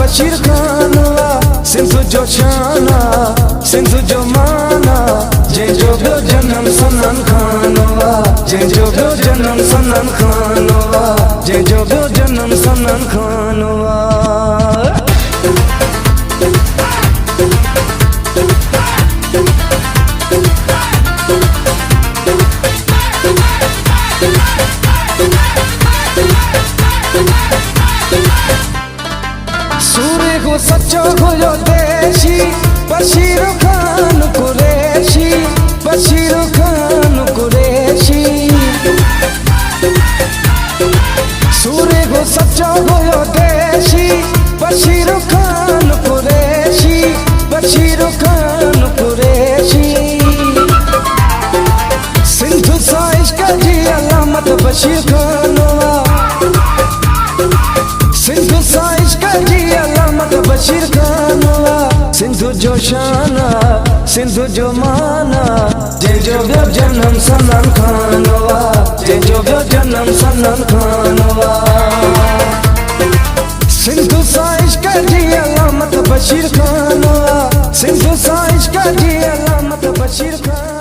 बशीर खान सिंधु जो शाना सिंधु जो माना जंहिंजो ॿियो जनम सनन खान जंहिंजो ॿियो जनम सनन खान जंहिंजो ॿियो जनम सनन खान सूर्य को सच्चो हुयो देशी बशीर खान कुरैशी बशीर खान कुरैशी सूर्य को सच्चो हुयो देशी बशीर खान कुरैशी बशीर खान कुरैशी सिंधु सा इश्क जी अलामत बशीर खान सिंधु सा इश्क जी अलामत बशीर खान सिंधु जो शाना सिंधु जो माना जंहिंजो ॿियो जनम सनन खान जंहिंजो ॿियो जनम सनन खान सिंधु सा इश्क जी अलामत बशीर खान सिंधु सा इश्क जी अलामत बशीर खान।